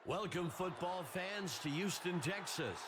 Welcome, football fans, to Houston, Texas.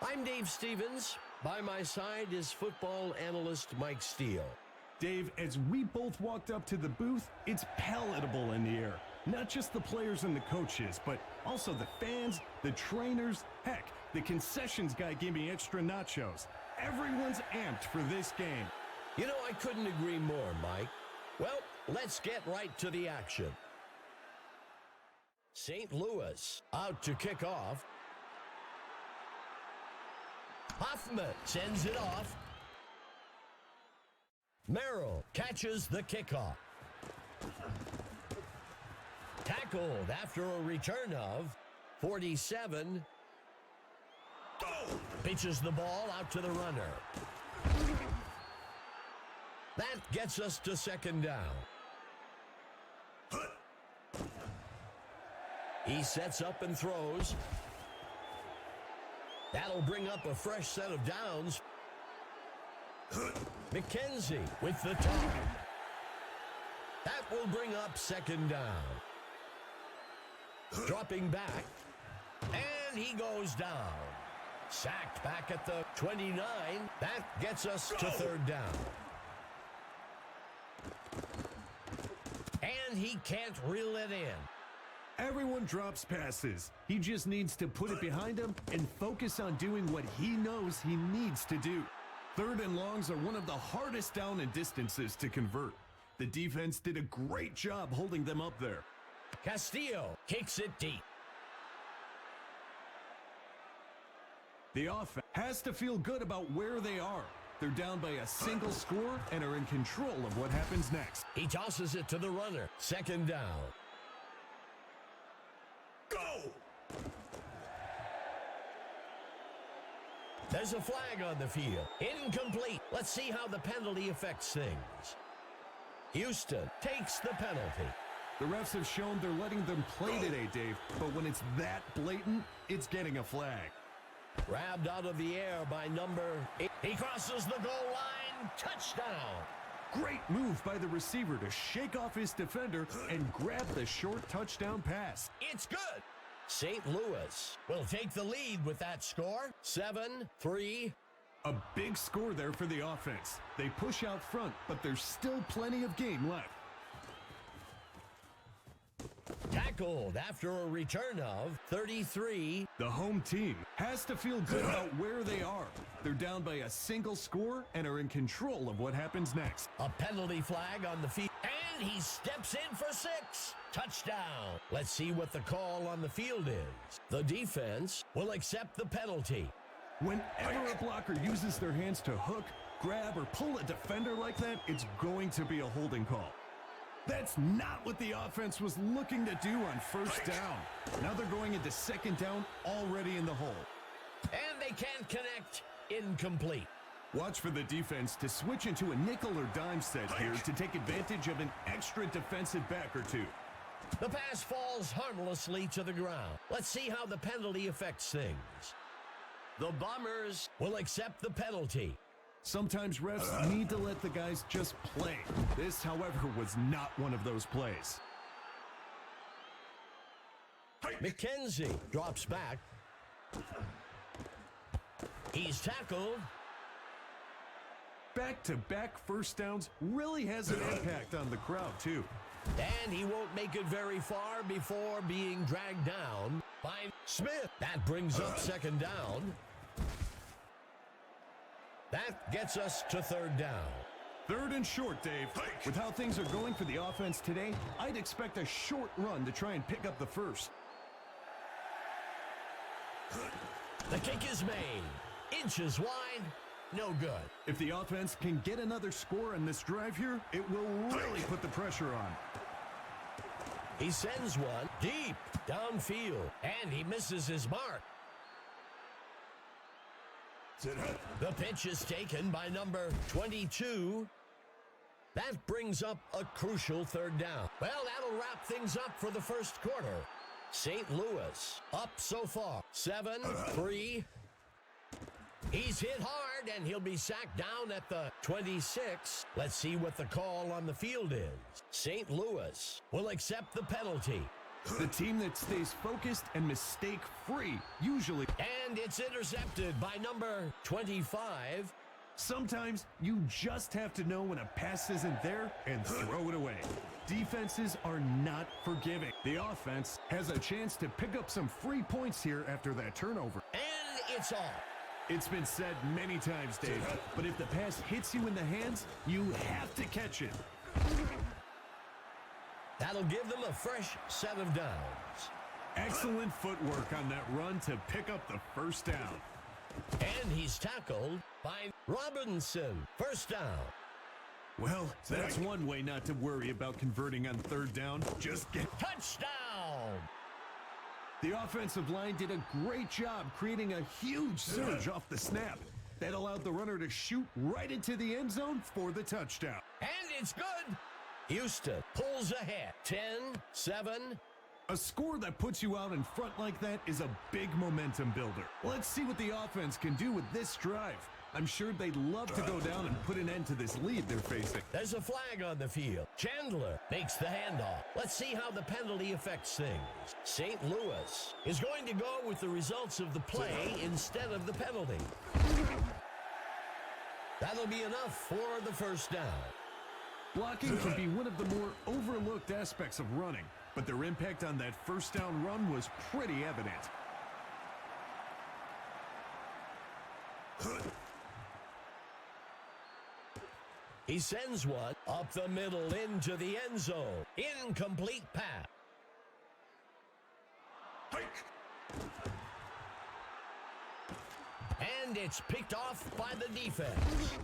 I'm Dave Stevens. By my side is football analyst Mike Steele. Dave, as we both walked up to the booth, it's palatable in the air. Not just the players and the coaches, but also the fans, the trainers. Heck, the concessions guy gave me extra nachos. Everyone's amped for this game. You know, I couldn't agree more, Mike. Well, let's get right to the action. St. Louis out to kick off. Hoffman sends it off. Merrill catches the kickoff. Tackled after a return of 47. Pitches the ball out to the runner. That gets us to second down. He sets up and throws. That'll bring up a fresh set of downs. McKenzie with the top. That will bring up second down. Dropping back. And he goes down. Sacked back at the 29. That gets us to third down. And he can't reel it in. Everyone drops passes. He just needs to put it behind him and focus on doing what he knows he needs to do. Third and longs are one of the hardest down and distances to convert. The defense did a great job holding them up there. Castillo kicks it deep. The offense has to feel good about where they are. They're down by a single score and are in control of what happens next. He tosses it to the runner. Second down. Go! There's a flag on the field. Incomplete. Let's see how the penalty affects things. Houston takes the penalty. The refs have shown they're letting them play today, Dave, but when it's that blatant, it's getting a flag. Grabbed out of the air by number 8. He crosses the goal line. Touchdown. Great move by the receiver to shake off his defender and grab the short touchdown pass. It's good. St. Louis will take the lead with that score. 7-3. A big score there for the offense. They push out front, but there's still plenty of game left. Tackled after a return of 33. The home team has to feel good about where they are. They're down by a single score and are in control of what happens next. A penalty flag on the field. And he steps in for 6. Touchdown. Let's see what the call on the field is. The defense will accept the penalty. Whenever a blocker uses their hands to hook, grab, or pull a defender like that, it's going to be a holding call. That's not what the offense was looking to do on first down. Now they're going into second down, already in the hole. And they can't connect. Incomplete. Watch for the defense to switch into a nickel or dime set here to take advantage of an extra defensive back or two. The pass falls harmlessly to the ground. Let's see how the penalty affects things. The Bombers will accept the penalty. Sometimes refs need to let the guys just play. This, however, was not one of those plays. McKenzie drops back. He's tackled. Back-to-back first downs really has an impact on the crowd, too. And he won't make it very far before being dragged down by Smith. That brings up second down. That gets us to third down. Third and short, Dave. With how things are going for the offense today, I'd expect a short run to try and pick up the first. The kick is made. Inches wide. No good. If the offense can get another score in this drive here, it will really put the pressure on. He sends one deep downfield, and he misses his mark. The pitch is taken by number 22. That brings up a crucial third down. Well, that'll wrap things up for the first quarter. St. Louis up so far, 7-3. He's hit hard, and he'll be sacked down at the 26. Let's see what the call on the field is. St. Louis will accept the penalty. The team that stays focused and mistake-free usually. And it's intercepted by number 25. Sometimes you just have to know when a pass isn't there and throw it away. Defenses are not forgiving. The offense has a chance to pick up some free points here after that turnover. And it's off. It's been said many times, Dave, but if the pass hits you in the hands, you have to catch it. That'll give them a fresh set of downs. Excellent footwork on that run to pick up the first down. And he's tackled by Robinson. First down. Well, that's one way not to worry about converting on third down. Just get Touchdown! The offensive line did a great job creating a huge surge off the snap. That allowed the runner to shoot right into the end zone for the touchdown. And it's good. Houston pulls ahead. 10-7. A score that puts you out in front like that is a big momentum builder. Let's see what the offense can do with this drive. I'm sure they'd love to go down and put an end to this lead they're facing. There's a flag on the field. Chandler makes the handoff. Let's see how the penalty affects things. St. Louis is going to go with the results of the play instead of the penalty. That'll be enough for the first down. Blocking can be one of the more overlooked aspects of running, but their impact on that first down run was pretty evident. He sends one up the middle into the end zone. Incomplete pass. And it's picked off by the defense.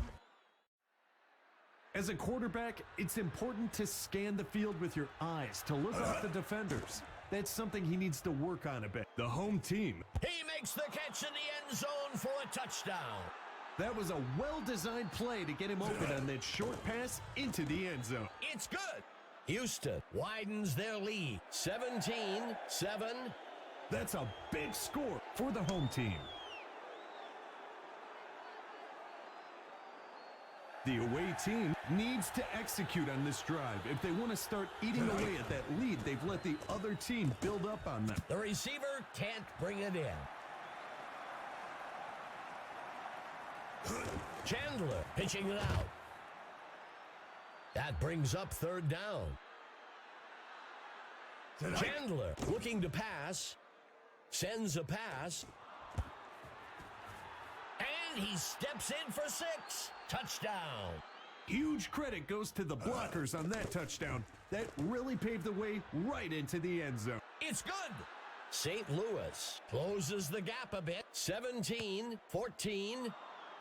As a quarterback, it's important to scan the field with your eyes to look out the defenders. That's something he needs to work on a bit. The home team. He makes the catch in the end zone for a touchdown. That was a well-designed play to get him open on that short pass into the end zone. It's good. Houston widens their lead. 17-7. That's a big score for the home team. The away team needs to execute on this drive if they want to start eating away at that lead they've let the other team build up on them. The receiver can't bring it in. Chandler pitching it out. That brings up third down. Chandler looking to pass. Sends a pass. And he steps in for 6. Touchdown. Huge credit goes to the blockers on that touchdown. That really paved the way right into the end zone. It's good. St. Louis closes the gap a bit. 17-14.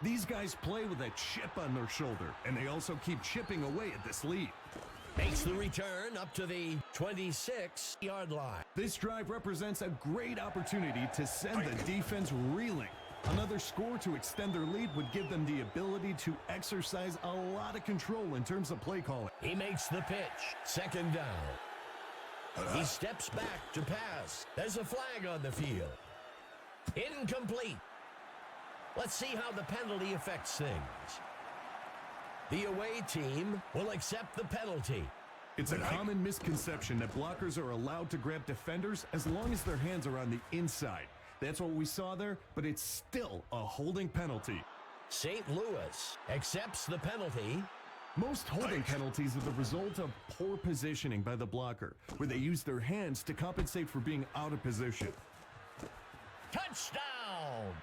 These guys play with a chip on their shoulder, and they also keep chipping away at this lead. Makes the return up to the 26-yard line. This drive represents a great opportunity to send the defense reeling. Another score to extend their lead would give them the ability to exercise a lot of control in terms of play calling. He makes the pitch. Second down. He steps back to pass. There's a flag on the field. Incomplete. Let's see how the penalty affects things. The away team will accept the penalty. It's a common misconception that blockers are allowed to grab defenders as long as their hands are on the inside. That's what we saw there, but it's still a holding penalty. St. Louis accepts the penalty. Most holding penalties are the result of poor positioning by the blocker, where they use their hands to compensate for being out of position. Touchdown!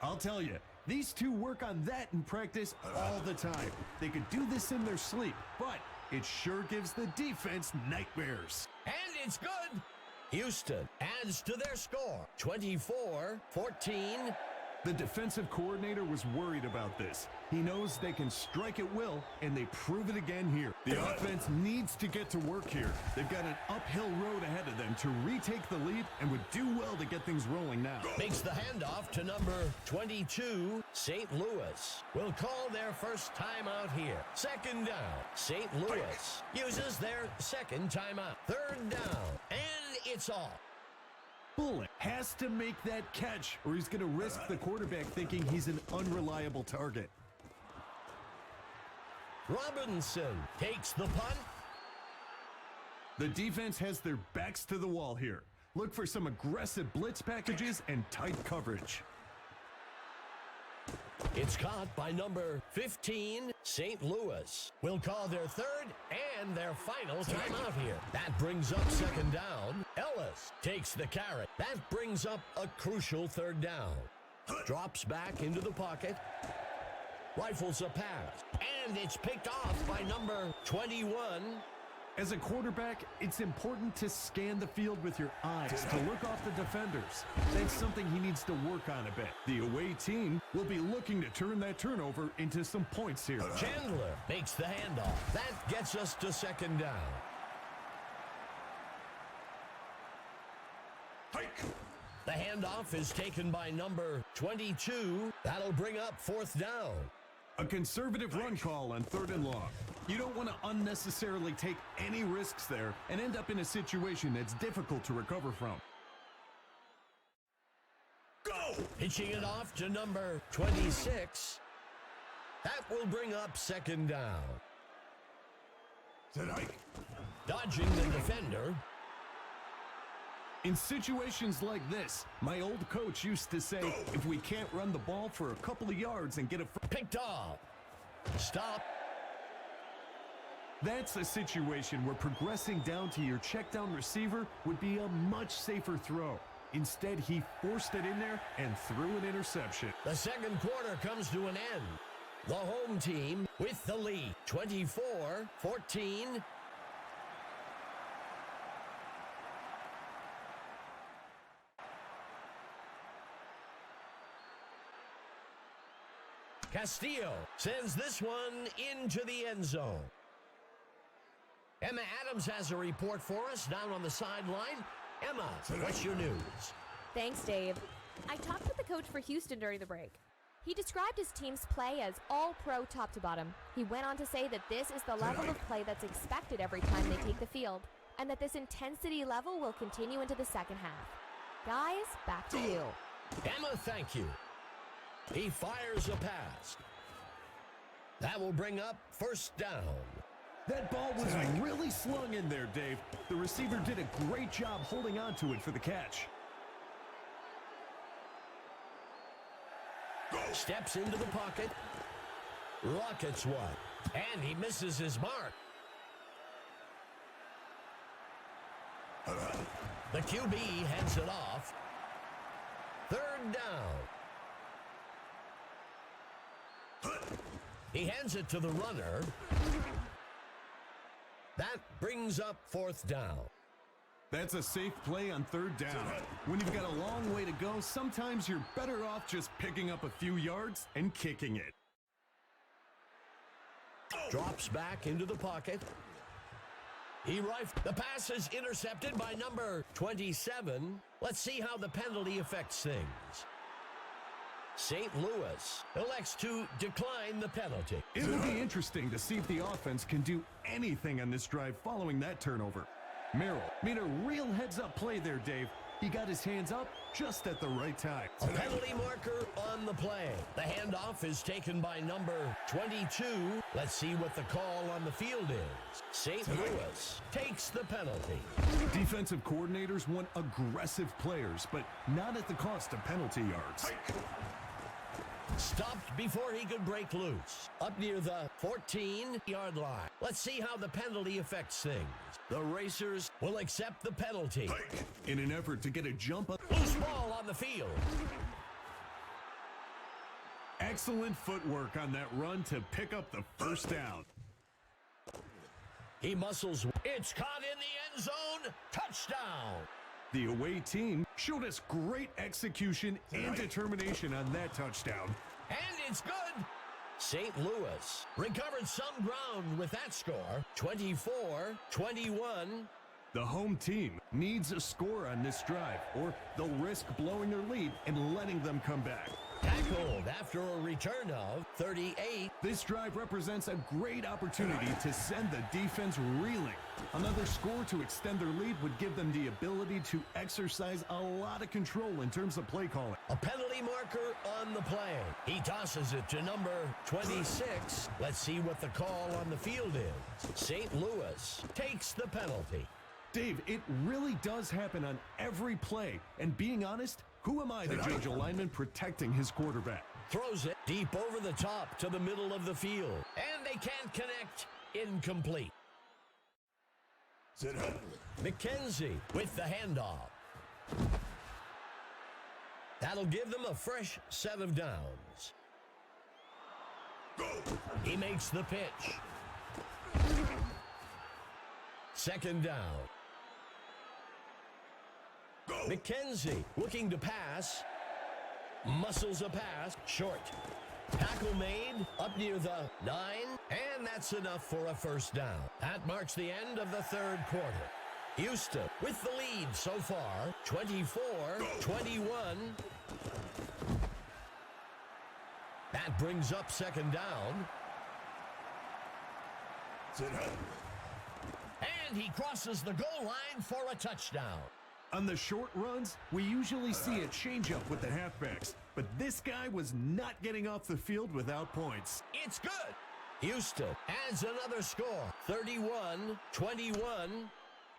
I'll tell you, these two work on that in practice all the time. They could do this in their sleep, but it sure gives the defense nightmares. And it's good. Houston adds to their score. 24-14. The defensive coordinator was worried about this. He knows they can strike at will, and they prove it again here. The offense needs to get to work here. They've got an uphill road ahead of them to retake the lead and would do well to get things rolling now. Makes the handoff to number 22, St. Louis. Will call their first timeout here. Second down. St. Louis uses their second timeout. Third down. And it's off. Bullet has to make that catch, or he's going to risk the quarterback thinking he's an unreliable target. Robinson takes the punt. The defense has their backs to the wall here. Look for some aggressive blitz packages and tight coverage. It's caught by number 15, St. Louis. Will call their third and their final timeout here. That brings up second down. Ellis takes the carry. That brings up a crucial third down. Drops back into the pocket. Rifles a pass. And it's picked off by number 21. As a quarterback, it's important to scan the field with your eyes to look off the defenders. That's something he needs to work on a bit. The away team will be looking to turn that turnover into some points here. Chandler makes the handoff. That gets us to second down. The handoff is taken by number 22. That'll bring up fourth down. A conservative run call on third and long. You don't want to unnecessarily take any risks there and end up in a situation that's difficult to recover from. Go! Pitching it off to number 26. That will bring up second down. Dodging the defender. In situations like this, my old coach used to say, if we can't run the ball for a couple of yards and get a... Picked off. Stop. That's a situation where progressing down to your check down receiver would be a much safer throw. Instead, he forced it in there and threw an interception. The second quarter comes to an end. The home team with the lead, 24-14. Castillo sends this one into the end zone. Emma Adams has a report for us down on the sideline. Emma, what's your news? Thanks, Dave. I talked with the coach for Houston during the break. He described his team's play as all-pro top to bottom. He went on to say that this is the level of play that's expected every time they take the field, and that this intensity level will continue into the second half. Guys, back to you. Emma, thank you. He fires a pass. That will bring up first down. That ball was really slung in there, Dave. The receiver did a great job holding on to it for the catch. Steps into the pocket. Rockets one. And he misses his mark. The QB hands it off. Third down. He hands it to the runner. That brings up fourth down. That's a safe play on third down. When you've got a long way to go, sometimes you're better off just picking up a few yards and kicking it. Drops back into the pocket. The pass is intercepted by number 27. Let's see how the penalty affects things. St. Louis elects to decline the penalty. It will be interesting to see if the offense can do anything on this drive following that turnover. Merrill made a real heads-up play there, Dave. He got his hands up just at the right time. A penalty marker on the play. The handoff is taken by number 22. Let's see what the call on the field is. St. Louis takes the penalty. Defensive coordinators want aggressive players, but not at the cost of penalty yards. Stopped before he could break loose. Up near the 14-yard line. Let's see how the penalty affects things. The Racers will accept the penalty. In an effort to get a jump up. Loose ball on the field. Excellent footwork on that run to pick up the first down. He muscles. It's caught in the end zone. Touchdown. The away team showed us great execution and determination on that touchdown. And it's good. St. Louis recovered some ground with that score, 24-21. The home team needs a score on this drive, or they'll risk blowing their lead and letting them come back. Tackled after a return of 38. This drive represents a great opportunity to send the defense reeling. Another score to extend their lead would give them the ability to exercise a lot of control in terms of play calling. A penalty marker on the play. He tosses it to number 26. Let's see what the call on the field is. St. Louis takes the penalty. Dave, it really does happen on every play. And being honest, who am I to judge a lineman protecting his quarterback? Throws it deep over the top to the middle of the field. And they can't connect. Incomplete. McKenzie with the handoff. That'll give them a fresh set of downs. He makes the pitch. Second down. McKenzie looking to pass. Muscles a pass. Short. Tackle made up near the 9. And that's enough for a first down. That marks the end of the third quarter. Houston with the lead so far. 24-21. That brings up second down. And he crosses the goal line for a touchdown. On the short runs, we usually see a changeup with the halfbacks, but this guy was not getting off the field without points. It's good. Houston adds another score, 31-21.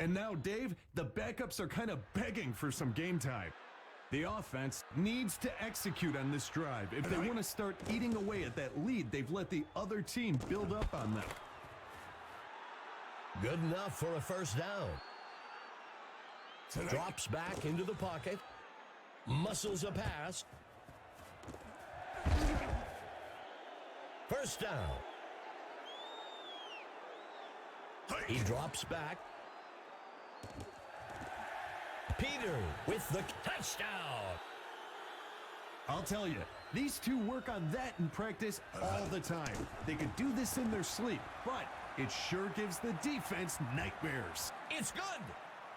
And now, Dave, the backups are kind of begging for some game time. The offense needs to execute on this drive if they want to start eating away at that lead they've let the other team build up on them. Good enough for a first down. Drops back into the pocket. Muscles a pass. First down. He drops back. Peter with the touchdown. I'll tell you, these two work on that in practice all the time. They could do this in their sleep, but it sure gives the defense nightmares. It's good.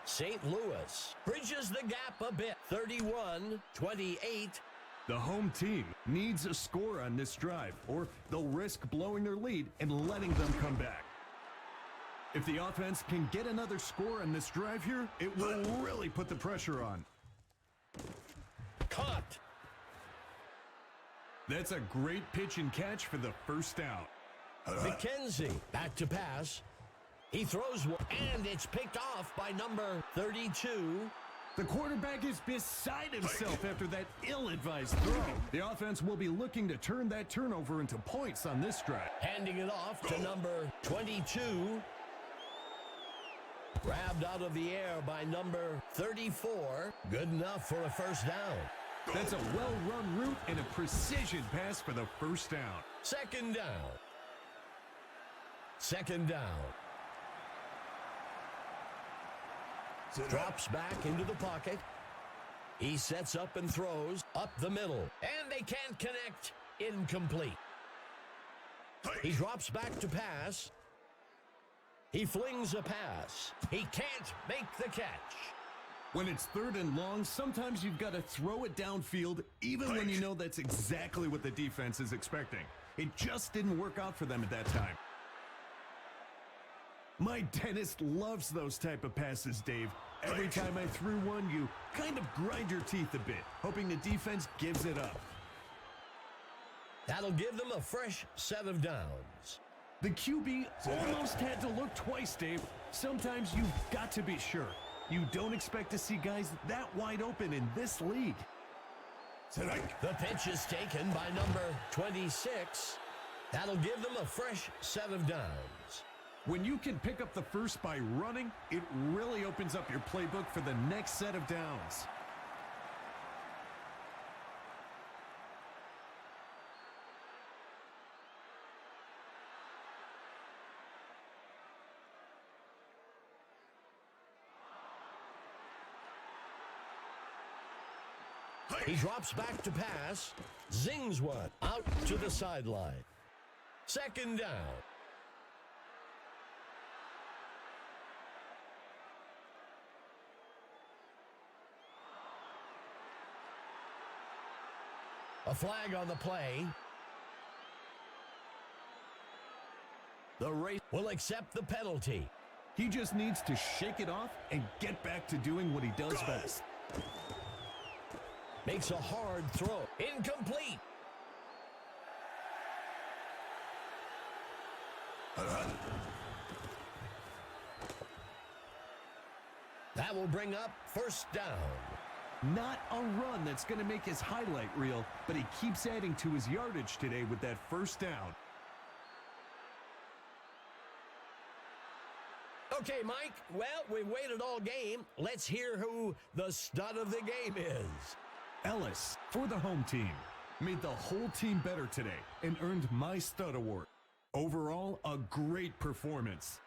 St. Louis bridges the gap a bit, 31-28. The home team needs a score on this drive, or they'll risk blowing their lead and letting them come back. If the offense can get another score on this drive here, it will really put the pressure on. Caught. That's a great pitch and catch for the first down. McKenzie back to pass. He throws one, and it's picked off by number 32. The quarterback is beside himself after that ill-advised throw. The offense will be looking to turn that turnover into points on this drive. Handing it off to number 22. Grabbed out of the air by number 34. Good enough for a first down. That's a well-run route and a precision pass for the first down. Second down. Second down. Drops back into the pocket. He sets up and throws up the middle. And they can't connect. Incomplete. He drops back to pass. He flings a pass. He can't make the catch. When it's third and long, sometimes you've got to throw it downfield, even when you know that's exactly what the defense is expecting. It just didn't work out for them at that time. My dentist loves those type of passes, Dave. Every time I threw one, you kind of grind your teeth a bit, hoping the defense gives it up. That'll give them a fresh set of downs. The QB almost had to look twice, Dave. Sometimes you've got to be sure. You don't expect to see guys that wide open in this league. The pitch is taken by number 26. That'll give them a fresh set of downs. When you can pick up the first by running, it really opens up your playbook for the next set of downs. He drops back to pass. Zings one out to the sideline. Second down. A flag on the play. The race will accept the penalty. He just needs to shake it off and get back to doing what he does best. Makes a hard throw. Incomplete. That will bring up first down. Not a run that's going to make his highlight reel, but he keeps adding to his yardage today with that first down. Okay, Mike, well, we've waited all game. Let's hear who the stud of the game is. Ellis, for the home team, made the whole team better today and earned my stud award. Overall, a great performance.